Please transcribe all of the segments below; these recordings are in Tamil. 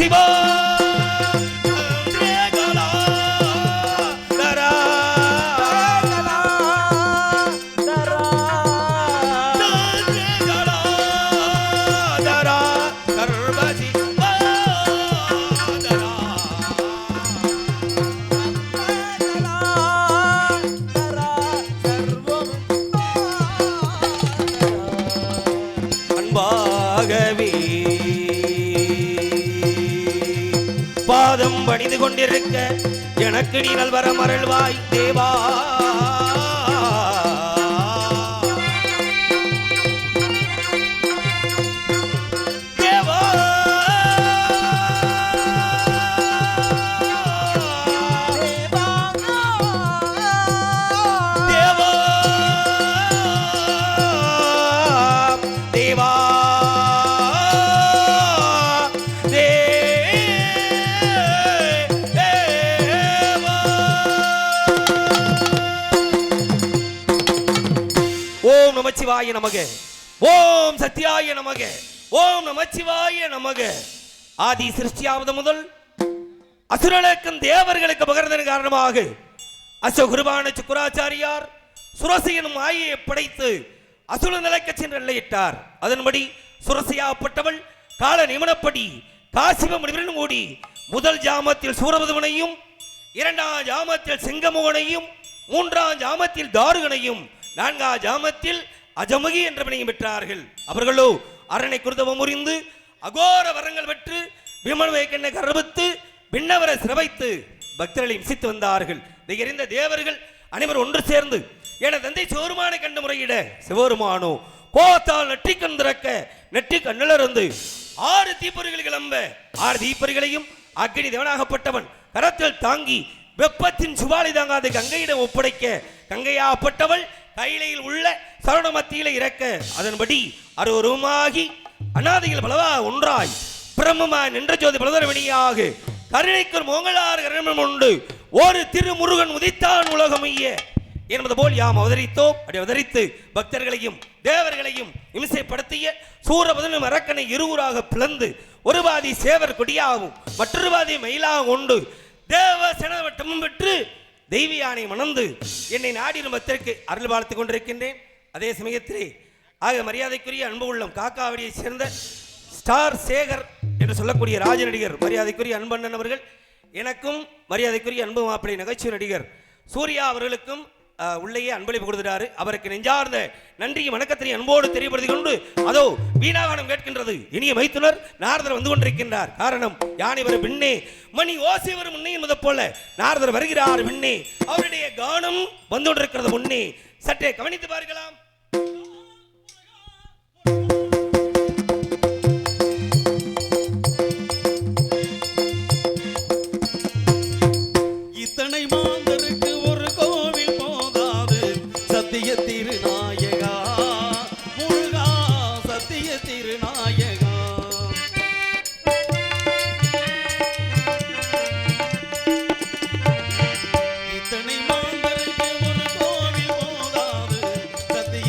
சிவா பாதம் பணிந்து கொண்டிருக்க எனக்கு நீ நல்வரம் அருள்வாய் தேவா. ஓம் நமச்சிவாய நமக, ஓம் சத்யாய நமக, ஓம் நமச்சிவாய நமக. ஆதி சிருஷ்டியாவது முதல் அசுரனுக்கும் தேவர்களுக்கு பகர்ந்ததன் காரணமாக அசோகுருவான சுக்கராச்சாரியார் சுரசை எனும் மாயையை படைத்து அசுர நிலைக்கு சென்று எல்லையிட்டார். அதன்படி சுரசையாப்பட்டவள் கால நியமனப்படி காசிவ முடிவுடன் ஓடி முதல் ஜாமத்தில் சூரபதுவனையும், இரண்டாம் ஜாமத்தில் சிங்கமுகனையும், மூன்றாம் ஜாமத்தில் தாருகனையும், நான்காம் ஜாமத்தில் அஜமுகி என்ற வினையும் பெற்றார்கள். அவர்களோ அரணை குருதவம் முறிந்து அகோர வரங்கள் பெற்று விமனவேக்கண்ணை கர்ப்பித்து பின்னவரை சிறவைத்து பக்தர்களை இம்சித்து வந்தார்கள். இதை அறிந்த தேவர்கள் அனைவரும் ஒன்று சேர்ந்து என தந்தை சிவருமானை கண்டு முறையிட சிவருமானோ கோத்தால் நெற்றி கண் திறக்க நெற்றி கண்ணிலிருந்து 6 தீப்பொறிகள் கிளம்ப 6 தீப்பொறிகளையும் அக்னி தேவனாகப்பட்டவன் கரத்தில் தாங்கி வெப்பத்தின் சுவாலை தாங்காத கங்கையிடம் ஒப்படைக்க கங்கையாப்பட்டவள் கையிலையில் உள்ள சரண மத்தியில இறக்க அதன்படி அருவருமாகி அநாதையில் பலவா ஒன்றாய் பிரம்மமா நின்ற ஜோதி பலதரவணியாக கருணைக்குள் மோங்களார் கரணம் உண்டு ஒரு திருமுருகன் உதித்தான் உலகமைய என்பது போல் யாம் அவதரித்தோம். அப்படி அவதரித்து பக்தர்களையும் தேவர்களையும் இம்சைப்படுத்திய சூரபதனும் அரக்கனை இருவராக பிளந்து ஒரு பாதி சேவர் கொடியாகவும் மற்றொரு பாதி மயிலாக கொண்டு தேவ செனவட்டமும் பெற்று தெய்வியானை மணந்து என்னை நாடிடும் பக்தருக்கு அருள் வாழ்த்துக் கொண்டிருக்கின்றேன். அதே சமயத்திலே ஆக மரியாதைக்குரிய அன்பு உள்ளம் காக்காவடியை சேர்ந்த ஸ்டார் சேகர் என்று சொல்லக்கூடிய ராஜ நடிகர் மரியாதைக்குரிய அன்பண்ணன் அவர்கள் எனக்கும் மரியாதைக்குரிய அன்பு மாப்பிள்ளை நகைச்சுவை நடிகர் சூர்யா அவர்களுக்கும் உள்ளேயே அன்பளிப்பு கொடுத்துட்டாரு. அவருக்கு நெஞ்சார்ந்த நன்றி வணக்கத்தினை அன்போடு தெரியப்படுத்திக் கொண்டு அதோ வீணாகானம் கேட்கின்றது இனிய மைத்துனர் நாரதர் வந்து கொண்டிருக்கின்றார். காரணம் யானை வரும் பின்னே மணி ஓசை வரும் முன்னே என்பதை போல நாரதர் வருகிறார் பின்னே அவருடைய கானம் வந்து கொண்டிருக்கிறது முன்னே சற்றே கவனித்து பார்க்கலாம். இத்தனை மாந்தருக்கு ஒரு கோவில் போதாது சத்திய திருநாயகா முருகா சத்திய திருநாயகா. இத்தனை மாந்தருக்கு ஒரு கோவில் போதாது சத்திய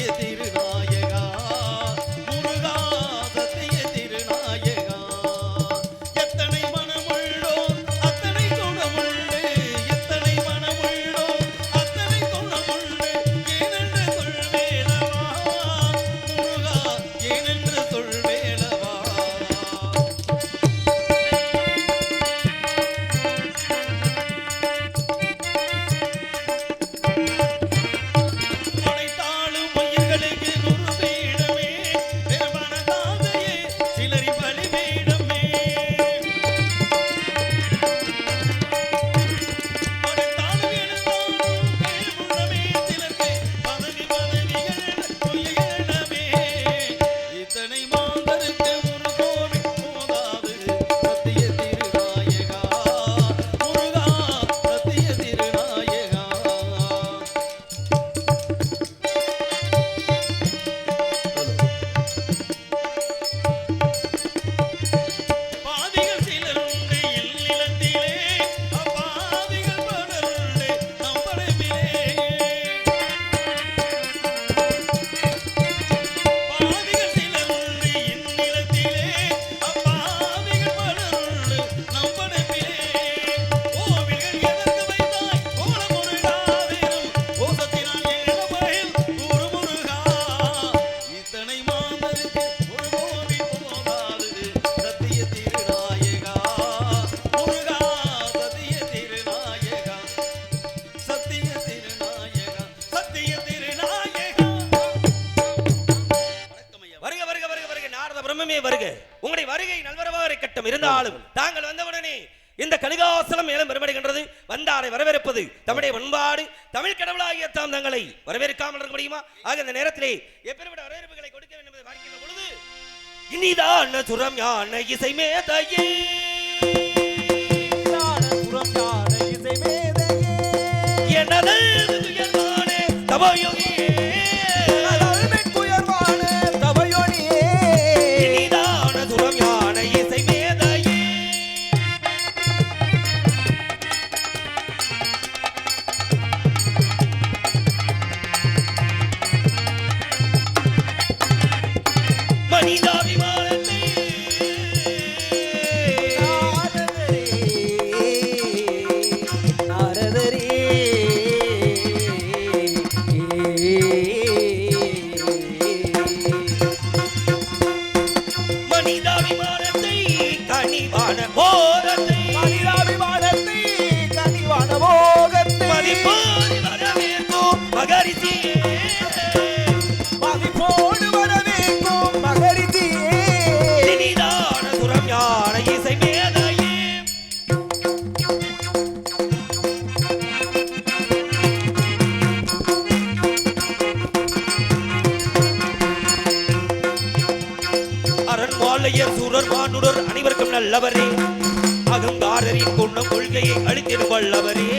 கூட்டம் இருந்தாலும் தாங்கள் வந்தவுடனே இந்த கலிகாசலம் மேலும் பெருமடைகின்றது. வந்தாரை வரவேற்பது தமிழை பண்பாடு. தமிழ் கடவுளாகிய தாம் தங்களை வரவேற்காமல் இருக்க முடியுமா? ஆக இந்த நேரத்திலே எப்பேற்பட்ட வரவேற்புகளை கொடுக்க வேண்டும் என்பதை பார்க்கின்ற பொழுது இனிதான் சுரம் யான இசை மேதையே எனது துயர்வானே தவயோகியே இனிதான சுரம் யான இசை மேதையே மனிதாபிமானத்தை மனிதாபிமானத்தை கனிவான போகத்தை மதிப்போடு வரவேற்கும் மகரிஷியே இனிதான சுரம் யான இசை மேதையே அரண்மாலையர் சூரர் மானுடர் அனைவருக்கும் நல்லவரே அகங்காரரின் கொண்ட கொள்கையை அளித்திடும் வல்லவரே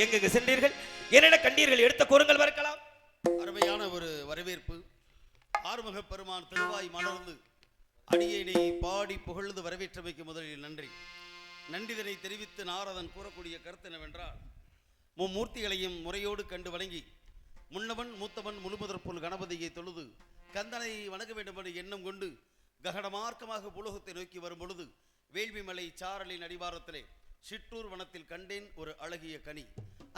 எங்க சென்றீர்கள்? என்னென்ன கண்டீர்கள்? எடுத்த கூறுங்கள் வரக்கலாம். அருமையான ஒரு வரவேற்பு. ஆறுமுக பெருமான் திருவாய் மலர்ந்து அடியேனை பாடி புகழ்ந்து வரவேற்றமைக்கு முதலில் நன்றி. நன்றிதனை தெரிவித்து நாரதன் கூறக்கூடிய கருத்து என்னவென்றால், மும்மூர்த்திகளையும் முறையோடு கண்டு வணங்கி முன்னவன் மூத்தவன் முழுமுதற்பொருள் கணபதியை தொழுது கந்தனை வணங்க வேண்டும் என்று எண்ணம் கொண்டு ககடமார்க்கமாக புலோகத்தை நோக்கி வரும் பொழுது வேள்விமலை சாரலின் அடிவாரத்திலே சிற்றூர் வனத்தில் கண்டேன் ஒரு அழகிய கனி.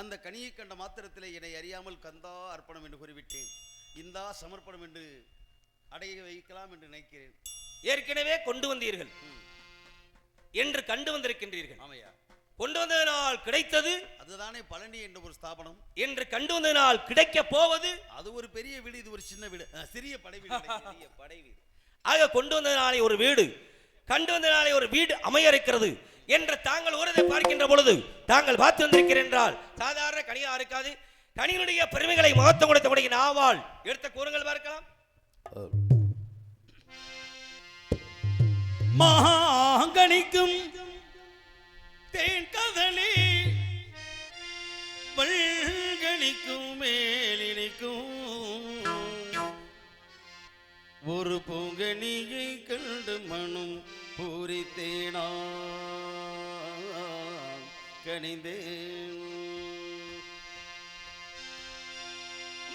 அந்த கனியை கண்ட மாத்திரத்திலே என்னை அறியாமல் கந்தா அர்ப்பணம் என்று கூறிவிட்டேன். இந்தா சமர்ப்பணம் என்று அடைய வைக்கலாம் என்று நினைக்கிறேன். ஏற்கனவே கொண்டு வந்தீர்கள் என்று கண்டு வந்திருக்கின்றீர்கள். ஆமையா, கொண்டு வந்ததனால் கிடைத்தது அதுதானே பழனி என்ற ஒரு ஸ்தாபனம். என்று கண்டு வந்ததனால் கிடைக்க போவது அது ஒரு பெரிய வீடு, இது ஒரு சின்ன வீடு, சிறிய படை வீடு. பெரிய படை வீடு. ஆக கொண்டு வந்ததனாலே ஒரு வீடு, கண்டு வந்ததனாலே ஒரு வீடு அமைய இருக்கிறது என்று தாங்கள் ஊரதை பார்க்கின்ற பொழுது தாங்கள் பார்த்து வந்திருக்கிறேன் என்றால் சாதாரண கனியா இருக்காது. கனிகளுடைய பெருமைகளை மகத்துவம் கொடுத்தக்கூடிய நாவால் எடுத்த கூறுங்கள் பார்க்கலாம். மாங்கனிக்கும் தேன் கதலி வல்கனிக்கும் மேலினிக்கும் ஒரு பூங்கனியை கண்டு மனும் பூரித்தேனா கனிந்தேன்.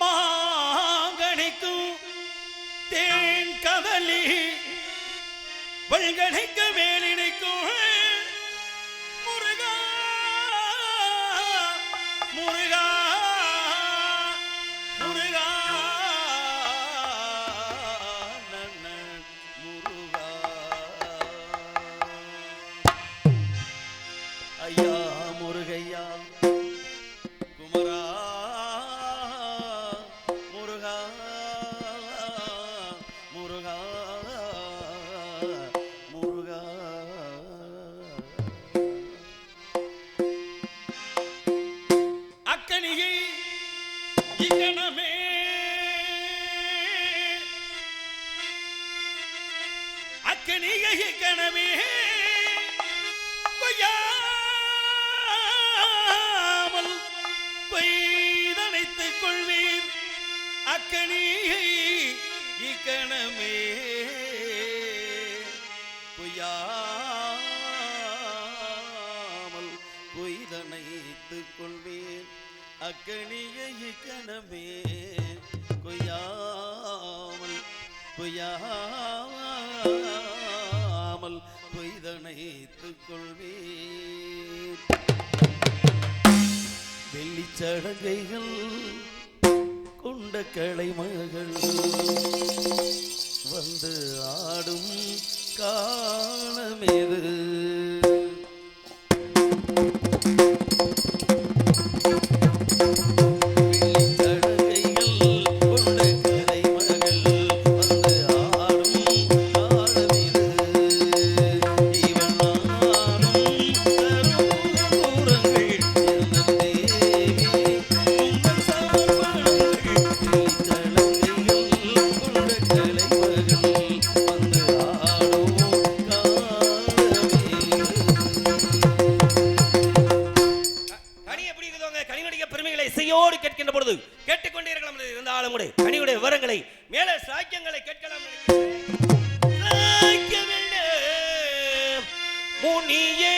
மாங்கனிக்கும் தேன் கதலி வல்கனிக்க மேலினிக்கும் முருகா முருகா முருகா நன்ன முருகா ஐயா முருகையா குமரா முருகா முருகா முருகா. அக்கனியை இக்கணமே அக்கனியை இக்கணமே கொய்யாமல் கொய்தனைத்துக் கொள்வீர். அக்கனியை இக்கணமே கொய்யாமல் கொய்தனைத்துக் கொள்வேன் அக்கணியை கணமே கொய்யாமல் கொய்தனைத்துக் கொள்வேன். வெள்ளிச்சடங்கைகள் கொண்ட கலைமகள் வந்து ஆடும் காலமேது. கேட்கின்ற பொழுது கேட்டுக்கொண்டே இருக்கலாம். இருந்தாலும் கூட கனியுடைய விவரங்களை மேலே சாக்கியங்களை கேட்கலாம். முனியே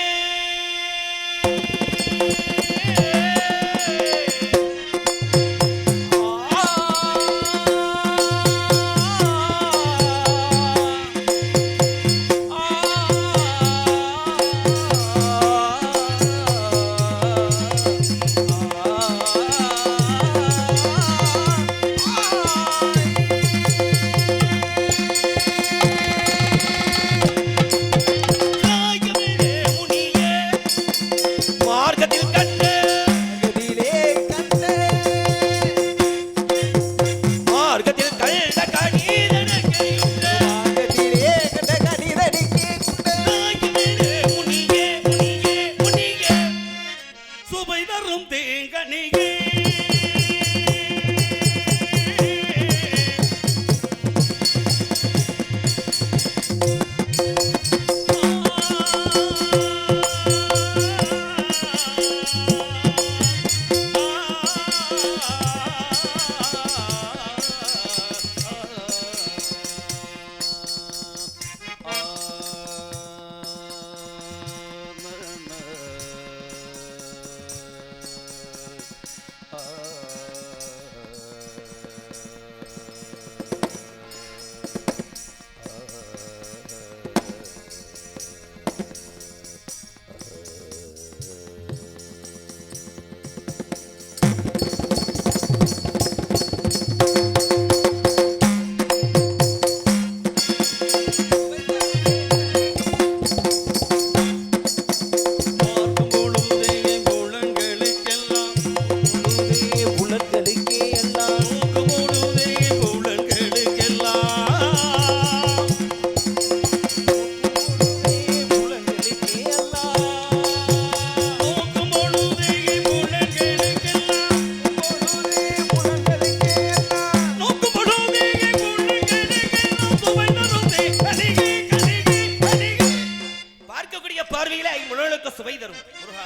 சுவை தரும். முருகா,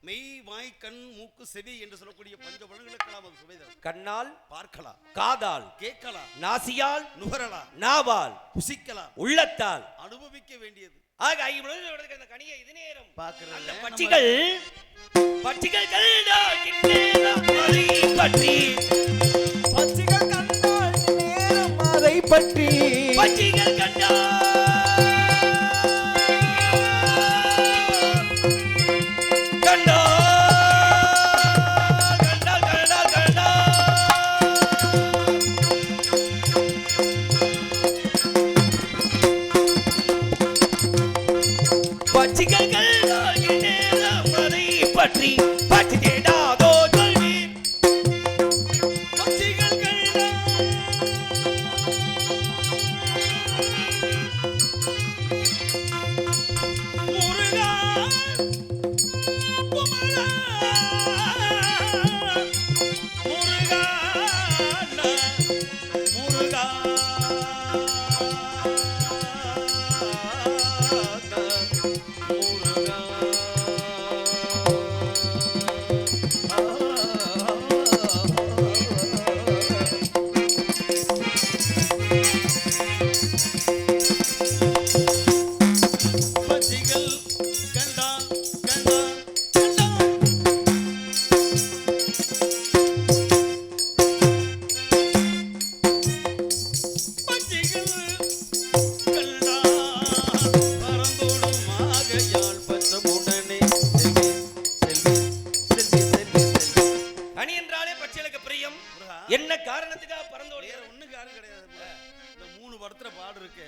மெய் வாய் கண் மூக்கு செவி என்று சொல்லக்கூடிய பஞ்சபுலங்களுக்கெல்லாம் அது சுவை தரும். கண்ணால் பார்க்கலாம், காதால் கேட்கலாம், நாசியால் நுகரலாம், நாவால் புசிக்கலாம், உள்ளத்தால் அனுபவிக்க வேண்டியது. ஆக ஐம்புலன்களுக்கு அந்த கனியை இது நேரம் பார்க்கிறேன். அந்த பட்சிகள் கண்டால் கிண்ணேரம் அதை பற்றி பட்சிகள் கண்டால் நேரம் அதை பற்றி பட்சிகள் கண்டால் பற்றி பற்றி தேடாதோ சொல்வீர். பட்சிகள் முருகா குமரா முருகா முருகா முருகா படுத்துற பாடு இருக்கு,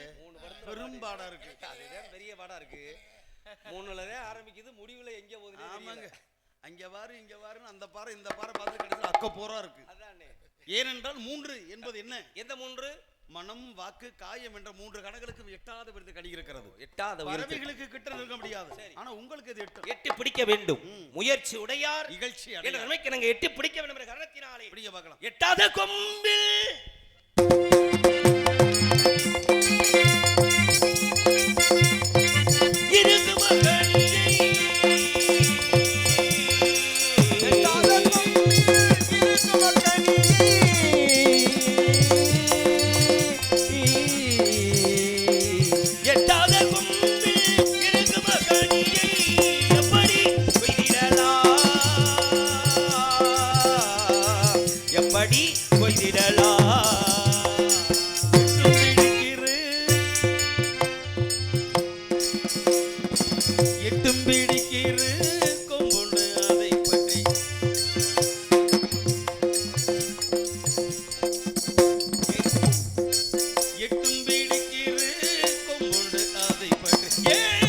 பெரும் பாடா இருக்கு. அதுதான் பெரிய பாடா இருக்கு. 3லதான் ஆரம்பிக்குது, முடிவுல எங்க போகுது? ஆமாங்க, அங்க பாரு இங்க பாருன்னு அந்த பாறை இந்த பாறை பார்த்து கடைசியில் அக்க போரா இருக்கு. அதானே. ஏனென்றால் 3 என்பது என்ன? எந்த 3? மனம், வாக்கு, காயம் என்ற 3 கணங்களுக்கு எட்டாத விருது கடி இருக்கிறது. எட்டாத பறவைகளுக்கு கிட்ட இருக்க முடியாது, ஆனா உங்களுக்கு இது எட்டு. எட்டி பிடிக்க வேண்டும். முயற்சி உடையார் இகழ்ச்சி என்ற நன்மைக்கு நாங்க எட்டி பிடிக்க வேண்டும் என்ற காரணத்தினாலே பிடிக்க பார்க்கலாம். எட்டாத கொம்பில் இருக்கு மகனியை எட்டாத கொம்பில் இருக்கு மகனியை எப்படி கொய்திடலாம், எப்படி கொய்திடலாம். எட்டும் பிடிக்கிற கொம்புண்டு அதை பற்றி எட்டும் பிடிக்கிற கொம்புண்டு அதை பற்றி ஏறி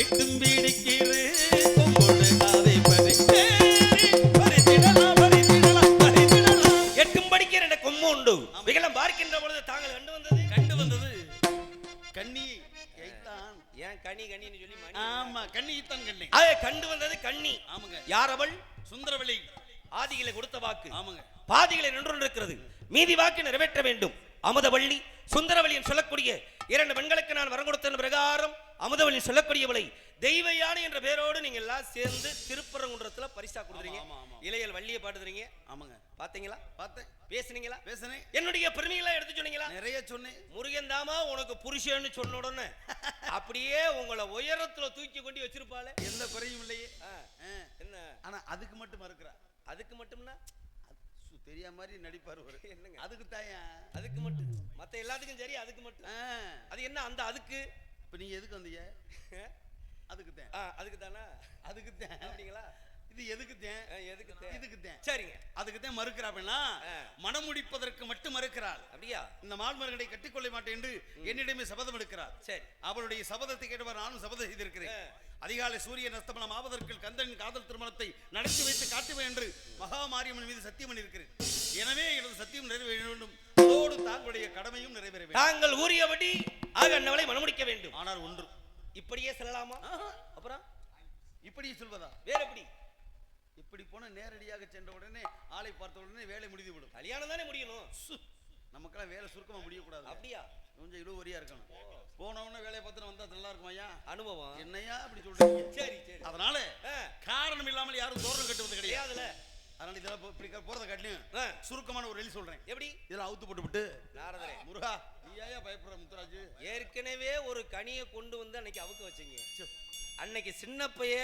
எட்டும் பிடிக்கிற கொம்புண்டு அதை பற்றி பறித்திடலாம் பறித்திடலாம் பறித்திடலாம். எட்டும் படிக்கிற என்ற கொம்பு உண்டு. விகலம் பார்க்கின்ற பொழுது தாங்கள் கண்டு வந்தது கண்ணியை எய்தான். ஏன் கனி கனின்னு சொல்லி மணி. ஆமா, கண்ணியைத்தான் கண்ணி. அதை கண்டு வந்தது கண்ணி. ஆமாங்க. யார் அவள்? சுந்தரவெளி. ஆதிகளை கொடுத்த வாக்கு ஆமாங்க. பாதிகளை நின்று இருக்கிறது, மீதி வாக்கு நிறைவேற்ற வேண்டும். அமுதவள்ளி சுந்தரவள்ளி சொல்லக்கூடிய 2 பெண்களுக்கு நான் வரம் கொடுத்த பிரகாரம் அமுதவள்ளி சொல்லக்கூடியவளை தெய்வ யானை என்ற பேரோடு நீங்க எல்லாம் சேர்ந்து திருப்பரங்குன்றத்துல பரிசா கொடுக்குறீங்க. இளையல் வள்ளியை பாடுறீங்க. ஆமாங்க. பாத்தீங்களா? பார்த்தேன். பேசுனீங்களா? பேசுனேன். என்னுடைய பெருமைகளை எடுத்து சொன்னீங்களா? நிறைய சொன்னேன். முருகன் தாமா உனக்கு புருஷன்னு சொன்ன உடனே அப்படியே உங்களை உயரத்துல தூக்கி கொண்டு வச்சிருப்பாளே, எந்த குறையும் இல்லையே. என்ன ஆனா அதுக்கு மட்டும் மறுக்கிறா. அதுக்கு மட்டும்னா தெரியா மாதிரி நடிப்பாரு ஒரு. என்னங்க அதுக்கு தாயா? அதுக்கு மட்டும், மத்த எல்லாத்துக்கும் சரி, அதுக்கு மட்டும். அது என்ன அந்த அதுக்கு? இப்ப நீங்க எதுக்கு வந்தீங்க? அதுக்கு தான். அதுக்கு தானா? அதுக்கு தான். அப்படிங்களா? இது எதுக்கு தான்? எதுக்கு தான்? இதுக்கு தான். சரிங்க. அதுக்கு தான் மறுக்கிறா. அப்படின்னா மனம் முடிப்பதற்கு மட்டும் மறுக்கிறாள். அப்படியா? இந்த மால்மர்களை கட்டிக்கொள்ள மாட்டேன் என்று என்னிடமே சபதம் எடுக்கிறார். சரி. அவளுடைய சபதத்தை கேட்டவர் நானும் சபதம் செய்திருக்கிறேன். அதிகாலை சூரியன் அஸ்தமனம் ஆவதற்கு கந்தனின் காதல் திருமணத்தை நடத்தி வைத்து காட்டுவேன் என்று மகாமாரியம்மன் மீது சத்தியம் பண்ணியிருக்கிறேன். எனவே எனது சத்தியம் நிறைவேற வேண்டும், அதோடு தாங்களுடைய கடமையும் நிறைவேற வேண்டும். தாங்கள் ஊறியபடி ஆக அன்னவளை மனமுடிக்க வேண்டும். ஆனால் ஒன்று, இப்படியே சொல்லலாமா? அப்புறம் இப்படி சொல்வதா? வேற எப்படி? இப்படி போன நேரடியாக சென்ற உடனே ஆளை பார்த்த உடனே வேலை முடிந்து விடும். கல்யாணம் தானே முடியணும். நமக்கெல்லாம் வேலை சுருக்கமா முடியக்கூடாது. அப்படியா? கொஞ்சம் இழுவரியா இருக்கணும். போனவன வேலையை பார்த்து வந்தா நல்லா இருக்கும் ஐயா. அனுபவம். என்னையா அப்படி சொல்றீங்க? சரி சரி. அதனால காரணம் இல்லாமல் யாரும் தோரணம் கட்டுவது கிடையாது. அதனால இதெல்லாம் இப்படி போறத காட்டிலும் சுருக்கமான ஒரு எழுதி சொல்றேன். எப்படி? இதெல்லாம் அவுத்து போட்டு விட்டு நாரதரே முருகா நீ ஏயா பயப்படுற முத்துராஜ்? ஏற்கனவே ஒரு கனியை கொண்டு வந்து அன்னைக்கு அவுக்க வச்சீங்க. அன்னைக்கு சின்ன பைய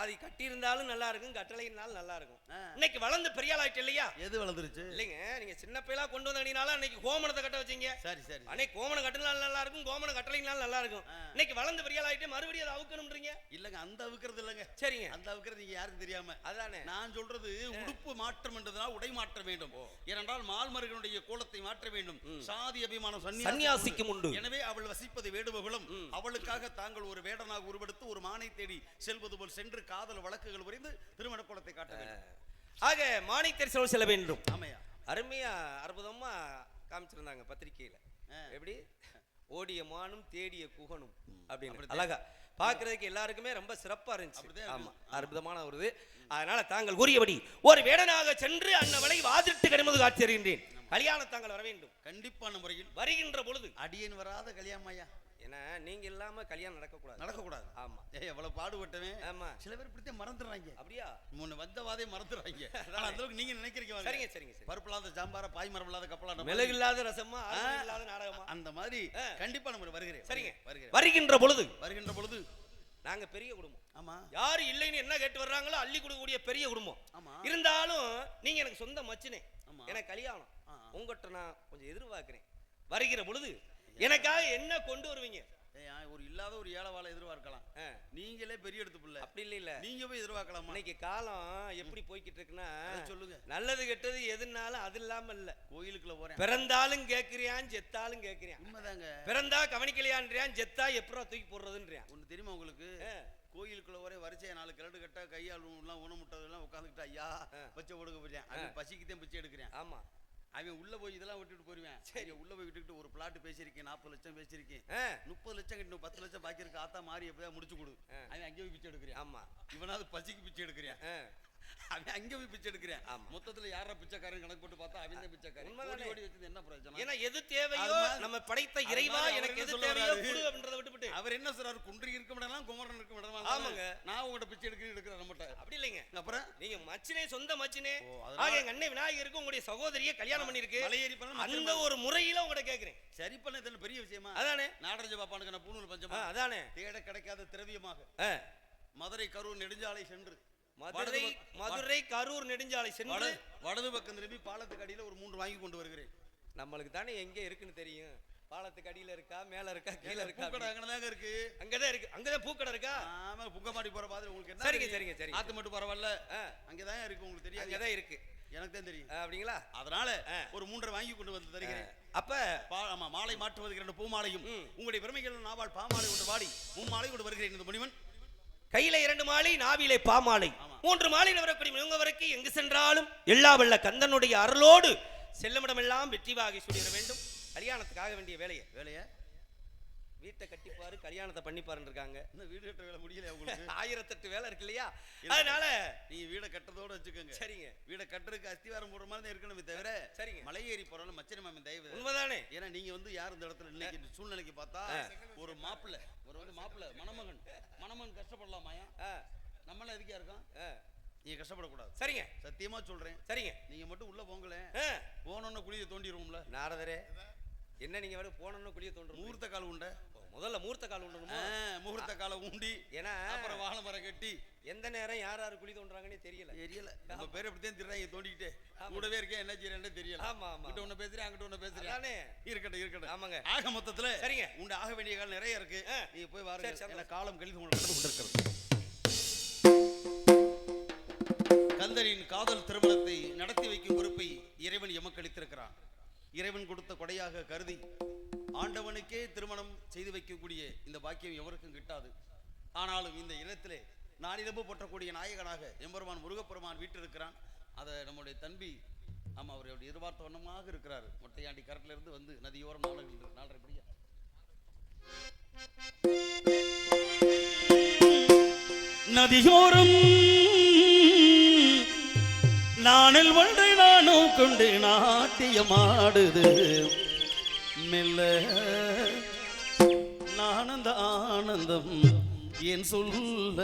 அது கட்டி இருந்தாலும் நல்லா இருக்கும், கட்டளையினாலும் நல்லா இருக்கும். இன்னைக்கு வளர்ந்து பெரிய ஆளாயிட்டு இல்லையா? எது வளர்ந்துருச்சு? இல்லைங்க, நீங்க சின்ன பையலா கொண்டு வந்தீங்கனால அன்னைக்கு கோமணத்தை கட்ட வச்சீங்க. சரி சரி. அன்னைக்கு கோமணம் கட்டினாலும் நல்லா இருக்கும், கோமணம் கட்டளையினாலும் நல்லா இருக்கும். இன்னைக்கு வளர்ந்து பெரிய ஆளாயிட்டு மறுபடியும் அதை அவுக்கணும்ன்றீங்க. இல்லங்க, அந்த அவுக்கிறது இல்லங்க. சரிங்க, அந்த அவுக்கிறது நீங்க யாருக்கு தெரியாம. அதானே நான் சொல்றது. உடுப்பு மாற்றம் என்றதுனால் உடை மாற்ற வேண்டும். ஏனென்றால் மால்மருகனுடைய கோலத்தை மாற்ற வேண்டும். சாதி அபிமானம் சன்னியாசிக்கும் உண்டு. எனவே அவள் வசிப்பது வேடுவகுலம். அவளுக்காக தாங்கள் ஒரு வேடனாக உருவெடுத்து ஒரு மானை தேடி செல்வது போல் சென்று காதல் வழக்குகள் புரிந்து திருமண கோலத்தை காட்ட வேண்டும். ஆக மானை தேடி செல்ல வேண்டும். ஆமையா, அருமையா அற்புதமா காமிச்சிருந்தாங்க பத்திரிகையில. எப்படி? ஓடிய மானும் தேடிய குகனும் அப்படின்னு அழகா பாக்குறதுக்கு எல்லாருக்குமே ரொம்ப சிறப்பா இருந்துச்சு. ஆமா, அற்புதமான ஒரு இது. அதனால தாங்கள் கூறியபடி ஒரு வேடனாக சென்று அன்னவளை வாதிட்டு கனிமது காட்சி அறிகின்றேன். கல்யாணம் தாங்கள் வர வேண்டும். கண்டிப்பான முறையில் வருகின்ற பொழுது அடியேன் வராத கல்யாணம் ஐயா. ஏன்னா நீங்க இல்லாம கல்யாணம் நடக்கக்கூடாது. ஆமா, எவ்வளவு பாடுபட்டவன். ஆமா, சில பேர் இப்படித்தே மறந்துடுறாங்க. அப்படியா? முன்ன வந்த வாதே மறந்துடுறாங்க. ஆனா அந்த அளவுக்கு நீங்க நினைக்கிறீங்க. சரிங்க சரிங்க. பருப்பு இல்லாத சாம்பார, பாய் மரம் இல்லாத கப்பலா, மிளகு இல்லாத ரசமா, இல்லாத நாடகமா, அந்த மாதிரி கண்டிப்பா நம்ம வருகிறேன். சரிங்க, வருகிறேன். வருகின்ற பொழுது நாங்க பெரிய குடும்பம். ஆமா யாரு இல்லைன்னு என்ன கேட்டு வர்றாங்களோ அள்ளி கொடுக்கக்கூடிய பெரிய குடும்பம். ஆமா இருந்தாலும் நீங்க எனக்கு சொந்த மச்சினே. ஆமா. எனக்கு கல்யாணம் உங்ககிட்ட நான் கொஞ்சம் எதிர்பார்க்கிறேன். வருகிற பொழுது எனக்காக என்ன கொண்டு வருவீங்க? ஒரு இல்லாத ஒரு ஏழை வாழை எதிர்பார்க்கலாம். நீங்களே பெரிய எடுத்து பிள்ளை. அப்படி இல்ல நீங்க போய் எதிர்பார்க்கலாமா? இன்னைக்கு காலம் எப்படி போய்கிட்டு இருக்குன்னா சொல்லுங்க. நல்லது கெட்டது எதுனாலும் அது இல்லாம இல்ல. கோயிலுக்குள்ள போறேன், பிறந்தாலும் கேட்கிறியான், செத்தாலும் கேட்கிறியான். உண்மைதாங்க. பிறந்தா கவனிக்கலையான்றியான், செத்தா எப்பரா தூக்கி போடுறதுன்றியான். ஒண்ணு தெரியுமா உங்களுக்கு? கோயிலுக்குள்ள ஒரே வரிசையா 4 கிழடு கட்ட கையால் எல்லாம் ஊனமுட்டதெல்லாம் உட்காந்துக்கிட்டா ஐயா பச்சை கொடுக்க போறேன். அவன் பசிக்குதான் பிச்சை எடுக்கிறேன். ஆமா, அவன் உள்ள போய் இதெல்லாம் விட்டுட்டு போயிருவேன். சரி, உள்ள போய் விட்டுட்டு ஒரு பிளாட் பேசியிருக்கேன், 40 லட்சம் பேசியிருக்கேன், 30 லட்சம் கட்டணும், 10 லட்சம் பாக்கி இருக்கு, ஆத்தா மாறி எப்படியா முடிச்சு கொடு. அவன் அங்கே போய் பிச்சை எடுக்கிறேன். ஆமா, இவனாவது பசிக்கு பிச்சை எடுக்கிறேன், அவன் அங்கே போய் பிச்சை எடுக்கிறேன். மொத்தத்துல யாரா பிச்சைக்காரன் கணக்கு போட்டு பார்த்தா அவன் தான் பிச்சைக்காரன். ஓடி வச்சது என்ன பிரயோஜனம்? ஏன்னா எது தேவையோ நம்ம படைத்த இறைவா எனக்கு எது தேவையோ கொடு அப்படின்றத விட்டுவிட்டு அவர் என்ன சொல்றாரு? குன்றி இருக்க முடியலாம், குமரன் இருக்க முடியலாம். ஆமாங்க, நான் உங்கள்கிட்ட பிச்சை எடுக்கிறேன் நம்மகிட்ட. அப்படி இல்லைங்க. அப்புறம் நீங்க மச்சினே, சொந்த மச்சினே. ஆக எங்க அண்ணன் விநாயகருக்கு உங்களுடைய சகோதரியை கல்யாணம் பண்ணிருக்கு. அந்த ஒரு முறையில உங்கள்கிட்ட கேட்கிறேன். சரி பண்ண இதெல்லாம் பெரிய விஷயமா? அதானே நாடராஜ பாப்பானுக்கு நான் பூணூல் பஞ்சமா. அதானே தேட கிடைக்காத திரவியமாக மதுரை கரூர் நெடுஞ்சாலை சென்று மதுரை கரூர் நெடுஞ்சாலை சென்று வடது பக்கம் திரும்பி பாலத்துக்கு அடியில ஒரு 3 வாங்கி கொண்டு வருகிறேன். நம்மளுக்கு தானே எங்க இருக்குன்னு தெரியும். பாலத்துக்கு அடியில இருக்கா, மேல இருக்கா, கீழ இருக்கா? பூக்கடை அங்கதாங்க இருக்கு. அங்கதான் இருக்கு. அங்கதான் பூக்கடை இருக்கா? ஆமா, புக்கமாடி போற மாதிரி உங்களுக்கு என்ன? சரிங்க சரிங்க சரி. ஆத்து மட்டும் பரவாயில்ல, அங்கதான் இருக்கு. உங்களுக்கு தெரியும்? அங்கதான் இருக்கு, எனக்கு தான் தெரியும். அப்படிங்களா? அதனால ஒரு 3 வாங்கி கொண்டு வந்து தருகிறேன். அப்ப ஆமா, மாலை மாற்றுவதற்கு 2 பூமாலையும் உங்களுடைய பெருமைகள் நாவால் பாமாலை கொண்டு வாடி 3 மாலை கொண்டு வருகிறேன். இந்த முனிவன் கையில 2 மாலை, நாவிலே பாமாலை, 3 மாலையில் வரக்கூடிய இவங்க வரைக்கும் எங்கு சென்றாலும் எல்லா வல்ல கந்தனுடைய அருளோடு செல்லுமிடமெல்லாம் வெற்றி வாகை சூடிட வேண்டும். கல்யாணத்துக்காக வேண்டிய வேலையை வீட்டை கட்டிப்பாரு, கல்யாணத்தை பண்ணிப்பாருன்னு இருக்காங்க. இன்னும் வீடு கட்ட வேலை முடியல உங்களுக்கு. 1008 வேலை இருக்கு இல்லையா? அதனால நீங்க வீடை கட்டதோட வச்சுக்கோங்க. சரிங்க. வீடை கட்டுறதுக்கு அஸ்திவாரம் போடுற மாதிரி தான் இருக்கணுமே தவிர சரிங்க மலை ஏறி போறோம்னு மச்சனி மாமன் தயவு. உண்மைதானே? ஏன்னா நீங்க வந்து யார் இந்த இடத்துல இன்னைக்கு சூழ்நிலைக்கு பார்த்தா ஒரு மாப்பிள்ளை, ஒரு மாப்பிள்ளை மணமகன் கஷ்டப்படலாமாயா? நம்மளாம் எதுக்கா இருக்கோம்? நீங்க கஷ்டப்படக்கூடாது. சரிங்க, சத்தியமா சொல்றேன். சரிங்க, நீங்க மட்டும் உள்ள போங்களே, போனோன்னு குழியை தோண்டிடுவோம்ல. நாரதரே என்ன நீங்க வேற போனோன்னு குழியை தோண்டுறோம்? முகூர்த்த கால் உண்டை முதல்ல முகூர்த்த கால் உண்டணுமா? முகூர்த்த காலை ஊண்டி ஏன்னா அப்புறம் வாழை மரம் கட்டி எந்த நேரம் யார் குழி தோன்றாங்கன்னே தெரியல. நம்ம பேர் எப்படித்தான் திடுறாங்க தோண்டிக்கிட்டே கூடவே இருக்கேன், என்ன செய்யறேன்னு தெரியல. ஆமா ஆமா, இங்கிட்ட ஒண்ணு பேசுறேன், அங்கிட்ட ஒண்ணு பேசுறேன். இருக்கட்டும். ஆமாங்க. ஆக மொத்தத்துல சரிங்க, உண்டு ஆக வேண்டிய காலம் நிறைய இருக்கு. நீங்க போய் வாருங்க, காலம் கழித்து உங்களுக்கு நடந்து கொண்டிருக்கிறது. கந்தனின் காதல் திருமணத்தை நடத்தி வைக்கும் பொறுப்பை இறைவன் எமக்கு அளித்திருக்கிறான். இறைவன் கொடுத்த கொடையாக கருதி ஆண்டவனுக்கே திருமணம் செய்து வைக்கக்கூடிய இந்த பாக்கியம் எவருக்கும் கிட்டாது. ஆனாலும் இந்த இடத்திலே நானிலம்பு போற்றக்கூடிய நாயகனாக எம்பெருமான் முருகப்பெருமான் வீட்டிருக்கிறான். அதை நம்முடைய தம்பி ஆமா அவருடைய எதிர்பார்த்த வண்ணமாக இருக்கிறார். மொட்டையாண்டி கரட்டில இருந்து வந்து நதியோரம் 4:30 படியா நதியோரம் நானில் ஒன்றை நானும் கொண்டு நாட்டியமாடுது மெல்ல நானந்த ஆனந்தம் என் சொல்ல